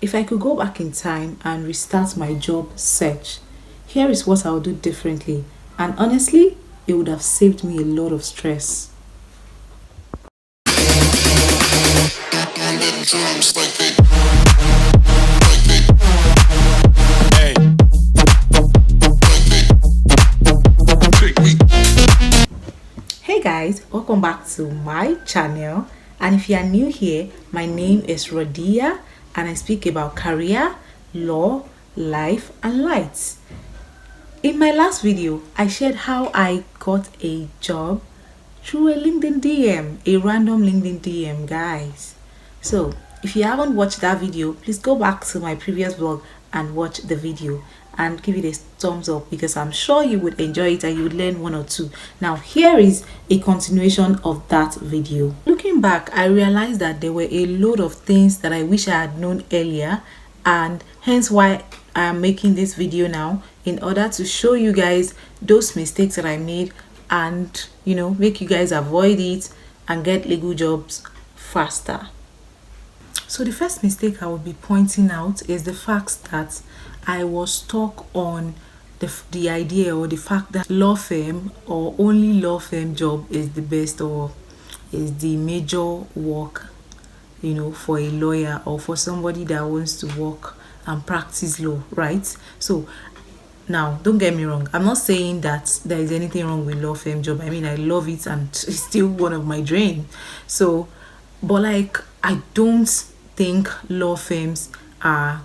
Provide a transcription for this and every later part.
If I could go back in time and restart my job search, here is what I would do differently. And honestly, it would have saved me a lot of stress. Hey guys, welcome back to my channel. And if you are new here, my name is Rodia and I speak about career, law, life, and lights. In my last video, I shared how I got a job through a LinkedIn DM, a random LinkedIn DM, guys. So, if you haven't watched that video, please go back to my previous vlog and watch the video and give it a thumbs up because I'm sure you would enjoy it and you would learn one or two. Now, here is a continuation of that video. Looking back, I realized that there were a load of things that I wish I had known earlier, and hence why I am making this video now, in order to show you guys those mistakes that I made and make you guys avoid it and get legal jobs faster. So the first mistake I will be pointing out is the fact that I was stuck on the idea or the fact that law firm or only law firm job is the best or is the major work, for a lawyer or for somebody that wants to work and practice law, right? So now, don't get me wrong. I'm not saying that there is anything wrong with law firm job. I mean, I love it and it's still one of my dreams. So, but I don't think law firms are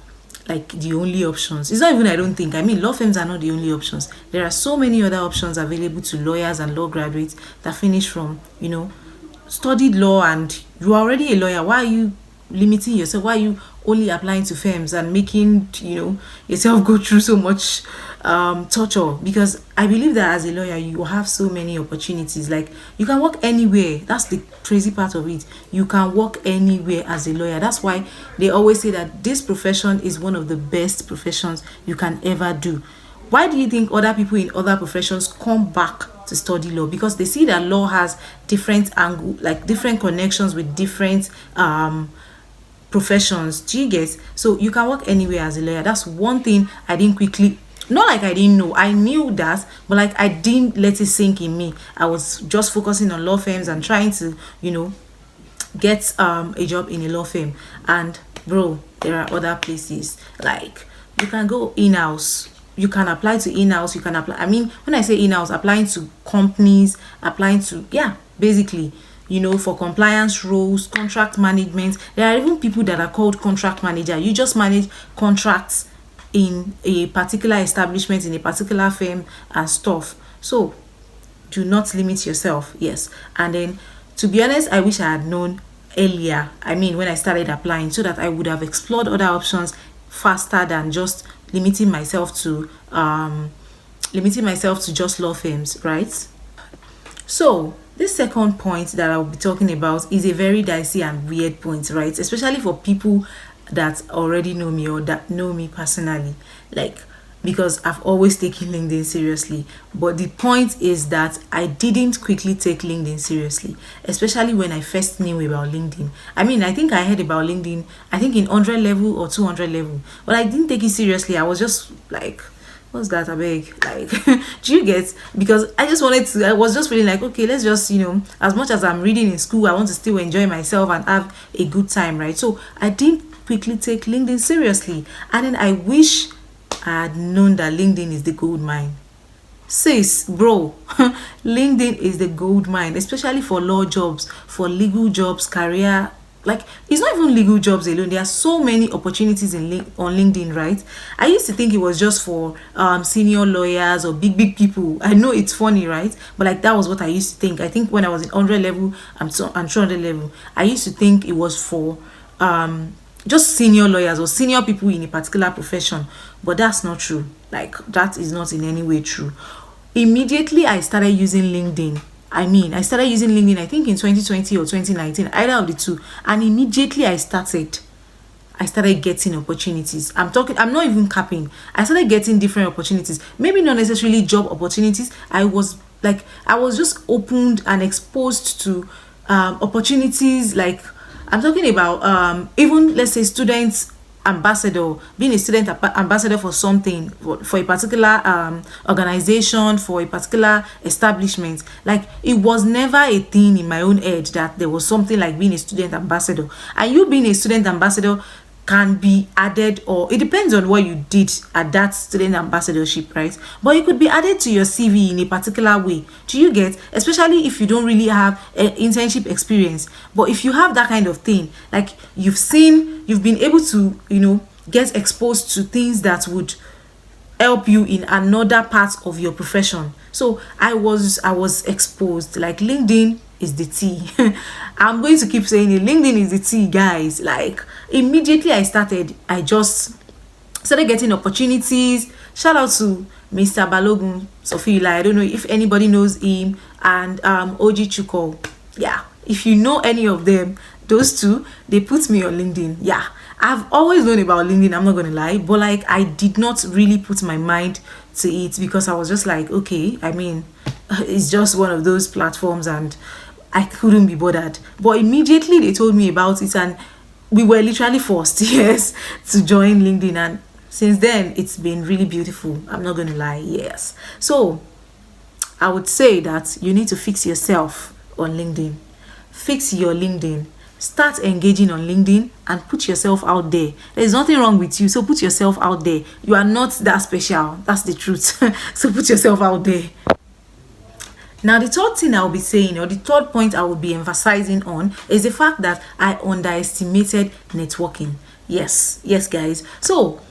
like the only options. It's not even I don't think. I mean, law firms are not the only options. There are so many other options available to lawyers and law graduates that finish from, studied law and you are already a lawyer. Why are you limiting yourself? Why are you only applying to firms and making yourself go through so much torture? Because I believe that as a lawyer you have so many opportunities. Like, you can work anywhere. That's the crazy part of it. You can work anywhere as a lawyer. That's why they always say that this profession is one of the best professions you can ever do. Why do you think other people in other professions come back to study law? Because they see that law has different angle, like different connections with different professions. Do you get? So you can work anywhere as a lawyer. That's one thing I didn't quickly, not like I didn't know, I knew that, but like I didn't let it sink in me. I was just focusing on law firms and trying to get a job in a law firm. And bro, there are other places. Like, you can go in-house, you can apply to in-house, you can apply, I mean, when I say in-house, applying to companies, applying to, yeah, basically, for compliance roles, contract management. There are even people that are called contract manager. You just manage contracts in a particular establishment, in a particular firm and stuff. So do not limit yourself. Yes. And then, to be honest, I wish I had known earlier, I mean, when I started applying, so that I would have explored other options faster than just limiting myself to just law firms, right? So this second point that I'll be talking about is a very dicey and weird point, right? Especially for people that already know me or that know me personally. Like, because I've always taken LinkedIn seriously. But the point is that I didn't quickly take LinkedIn seriously, especially when I first knew about LinkedIn. I mean, I think I heard about LinkedIn, I think in 100 level or 200 level, but I didn't take it seriously. I was just like, what's that? I beg, like, do you get? Because I was just feeling like, okay, let's just, as much as I'm reading in school, I want to still enjoy myself and have a good time, right? So I didn't quickly take LinkedIn seriously. And then I wish I had known that LinkedIn is the gold mine. Sis, bro, LinkedIn is the gold mine, especially for law jobs, for legal jobs, career. Like, it's not even legal jobs alone. There are so many opportunities on LinkedIn, right? I used to think it was just for senior lawyers or big people. I know it's funny, right? But like, that was what I used to think. I think when I was in 100 level and 200 level, I used to think it was for just senior lawyers or senior people in a particular profession. But that's not true. Like, that is not in any way true. Immediately I started using LinkedIn, I started using LinkedIn, I think in 2020 or 2019, either of the two. And immediately I started getting opportunities. I'm not even capping. I started getting different opportunities. Maybe not necessarily job opportunities. I was just opened and exposed to opportunities. Like, I'm talking about even, let's say, students ambassador, being a student ambassador for something, for a particular organization, for a particular establishment. Like, it was never a thing in my own head that there was something like being a student ambassador. And you being a student ambassador can be added, or it depends on what you did at that student ambassadorship, right? But it could be added to your CV in a particular way. Do you get? Especially if you don't really have internship experience. But if you have that kind of thing, like you've been able to, get exposed to things that would help you in another part of your profession. So I was exposed. Like, LinkedIn is the tea. I'm going to keep saying it. LinkedIn is the tea, guys. Like, immediately I just started getting opportunities. Shout out to Mr. Balogun Sofila. I don't know if anybody knows him, and Oji Chuko. Yeah, if you know any of them, those two, they put me on LinkedIn. Yeah, I've always known about LinkedIn, I'm not gonna lie, but like, I did not really put my mind to it, because I was just like, okay, I mean, it's just one of those platforms, and I couldn't be bothered. But immediately they told me about it, and we were literally forced, yes, to join LinkedIn. And since then, it's been really beautiful. I'm not gonna lie, yes. So I would say that you need to fix yourself on LinkedIn. Fix your LinkedIn. Start engaging on LinkedIn and put yourself out there. There's nothing wrong with you, so put yourself out there. You are not that special. That's the truth. So put yourself out there. Now, the third thing I'll be saying, or the third point I will be emphasizing on, is the fact that I underestimated networking. Yes, guys. So,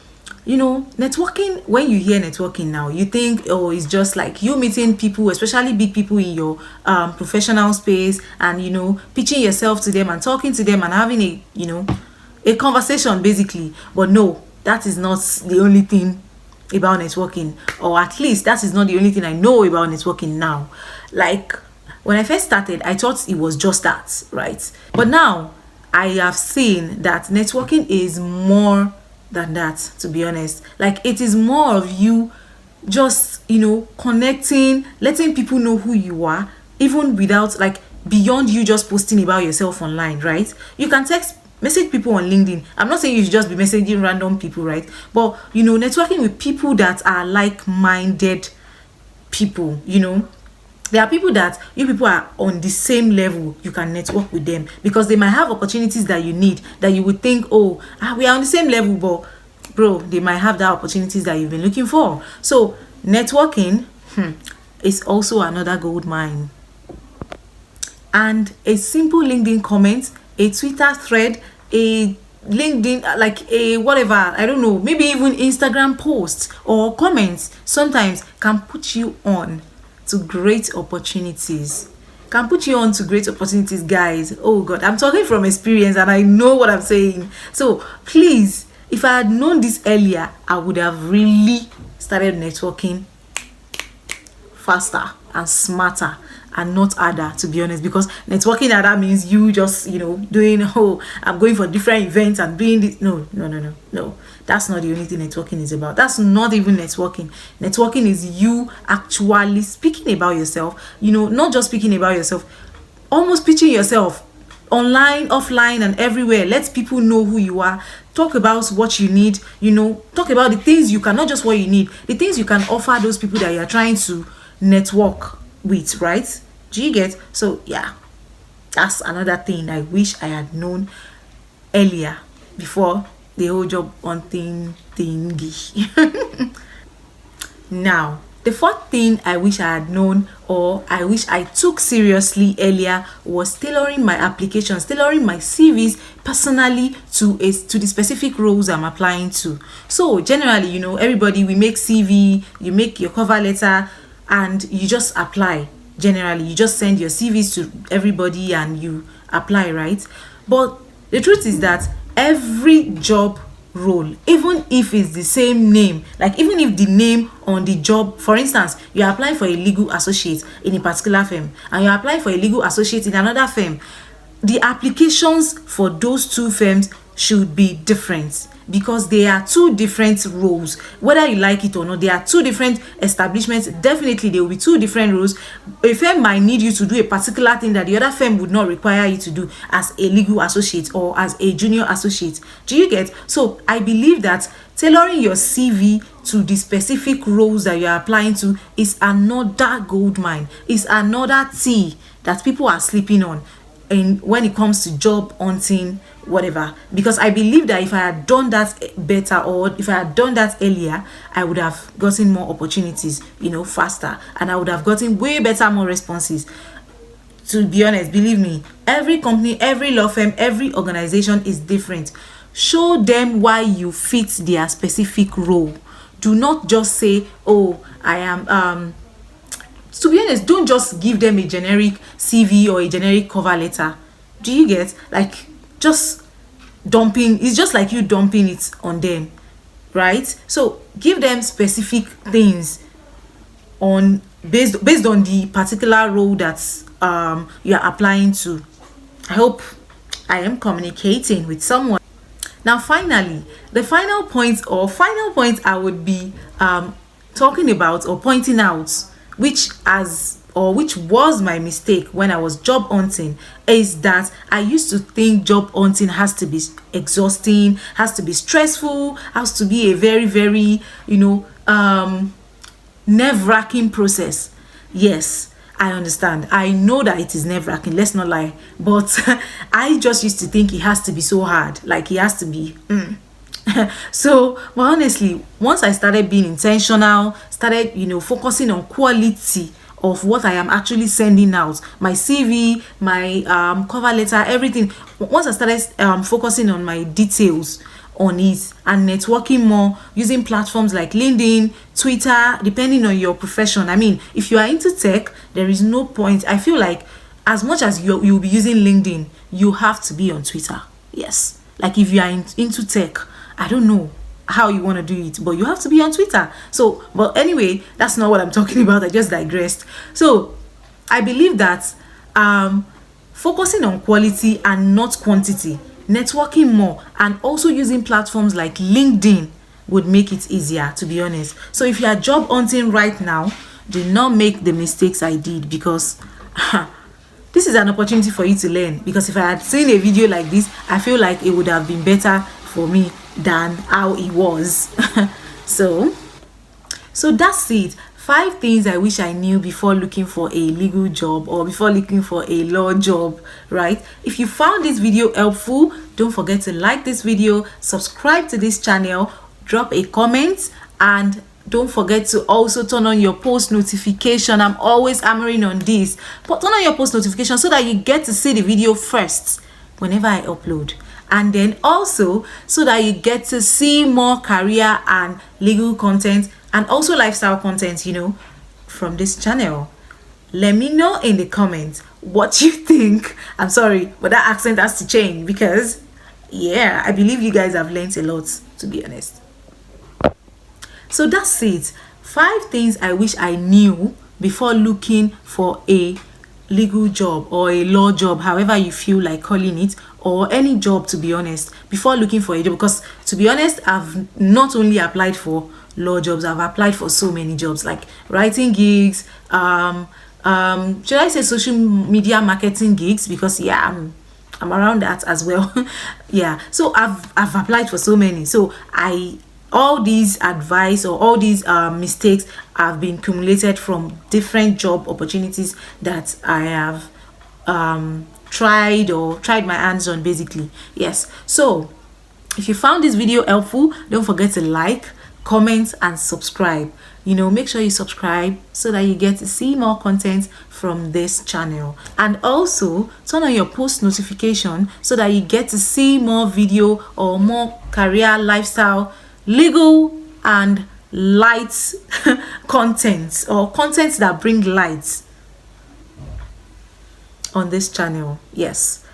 networking, when you hear networking now, you think, oh, it's just like you meeting people, especially big people in your professional space, and, pitching yourself to them and talking to them and having a conversation, basically. But no, that is not the only thing about networking, or at least that is not the only thing I know about networking now. Like, when I first started, I thought it was just that, right? But now I have seen that networking is more than that, to be honest. Like, it is more of you just, connecting, letting people know who you are, even without, like, beyond you just posting about yourself online, right? You can message people on LinkedIn. I'm not saying you should just be messaging random people, right? But, networking with people that are like-minded people, There are people that you people are on the same level. You can network with them because they might have opportunities that you need, that you would think, oh, we are on the same level, but bro, they might have that opportunities that you've been looking for. So networking is also another gold mine. And a simple LinkedIn comment, a Twitter thread, a LinkedIn, like a whatever, I don't know, maybe even Instagram posts or comments sometimes can put you on to great opportunities. Guys. Oh God, I'm talking from experience and I know what I'm saying. So please, if I had known this earlier, I would have really started networking faster and smarter and not harder, to be honest, because networking harder means you just doing, oh, I'm going for different events and doing this. No, that's not the only thing networking is about. That's not even networking. Networking is you actually speaking about yourself, not just speaking about yourself, almost pitching yourself online, offline, and everywhere. Let people know who you are. Talk about what you need, talk about the things you can, not just what you need, the things you can offer those people that you're trying to network with, right? Do you get? So yeah, that's another thing I wish I had known earlier, before the whole job hunting thingy. Now, the fourth thing I wish I had known, or I wish I took seriously earlier, was tailoring my applications, tailoring my CVs personally to the specific roles I'm applying to. So generally, everybody, we make CV, you make your cover letter, and you just apply. Generally, you just send your CVs to everybody and you apply, right? But the truth is that every job role, even if it's the same name, like even if the name on the job, for instance, you're applying for a legal associate in a particular firm and you're applying for a legal associate in another firm, the applications for those two firms should be different, because they are two different roles. Whether you like it or not, they are two different establishments. Definitely there will be two different roles. A firm might need you to do a particular thing that the other firm would not require you to do as a legal associate or as a junior associate. Do you get? So I believe that tailoring your CV to the specific roles that you are applying to is another gold mine, is another tea that people are sleeping on when it comes to job hunting, whatever. Because I believe that if I had done that better, or if I had done that earlier, I would have gotten more opportunities, faster, and I would have gotten way better, more responses. To be honest, believe me, every company, every law firm, every organization is different. Show them why you fit their specific role. Do not just say, oh, I am to be honest, don't just give them a generic CV or a generic cover letter. Do you get? Like, just dumping, it's just like you dumping it on them, right? So give them specific things on based on the particular role that you are applying to. I hope I am communicating with someone. Now, finally, the final point I would be talking about or pointing out, which was my mistake when I was job hunting, is that I used to think job hunting has to be exhausting, has to be stressful, has to be a very, very, nerve-wracking process. Yes, I understand. I know that it is nerve-wracking, let's not lie. But I just used to think it has to be so hard. Like, it has to be. So, but honestly, once I started being intentional, started, focusing on quality of what I am actually sending out, my CV, my cover letter, everything. Once I started focusing on my details on it and networking more using platforms like LinkedIn, Twitter, depending on your profession. I mean, if you are into tech, there is no point. I feel like as much as you'll be using LinkedIn, you have to be on Twitter. Yes, like if you are into tech, I don't know how you want to do it, but you have to be on Twitter. So, but anyway, that's not what I'm talking about. I just digressed. So I believe that focusing on quality and not quantity, networking more, and also using platforms like LinkedIn would make it easier, to be honest. So if you are job hunting right now, do not make the mistakes I did, because this is an opportunity for you to learn. Because if I had seen a video like this, I feel like it would have been better for me than how it was. so that's it. 5 things I wish I knew before looking for a legal job or before looking for a law job, right? If you found this video helpful, don't forget to like this video, subscribe to this channel, drop a comment, and don't forget to also turn on your post notification. I'm always hammering on this, but turn on your post notification so that you get to see the video first whenever I upload. And then also so that you get to see more career and legal content and also lifestyle content, from this channel. Let me know in the comments what you think. I'm sorry, but that accent has to change because, yeah, I believe you guys have learned a lot, to be honest. So that's it. 5 things I wish I knew before looking for a legal job or a law job, however you feel like calling it, or any job, to be honest, before looking for a job. Because to be honest, I've not only applied for law jobs, I've applied for so many jobs, like writing gigs, should I say social media marketing gigs, because I'm around that as well. Yeah, so I've applied for so many. So all these advice or all these mistakes have been accumulated from different job opportunities that I have tried my hands on, basically. Yes, so if you found this video helpful, don't forget to like, comment, and subscribe. Make sure you subscribe so that you get to see more content from this channel, and also turn on your post notification so that you get to see more video or more career, lifestyle, legal, and light content, or content that bring light on this channel. Yes,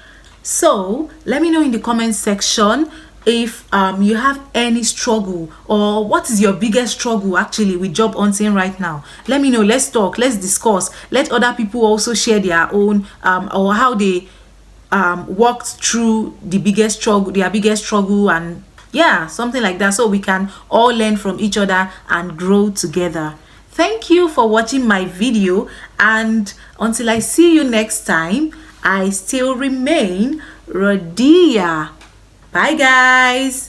so let me know in the comment section if you have any struggle, or what is your biggest struggle actually with job hunting right now. Let me know. Let's talk, let's discuss. Let other people also share their own or how they walked through their biggest struggle, and yeah, something like that, so we can all learn from each other and grow together. Thank you for watching my video, and until I see you next time, I still remain Rodia. Bye guys.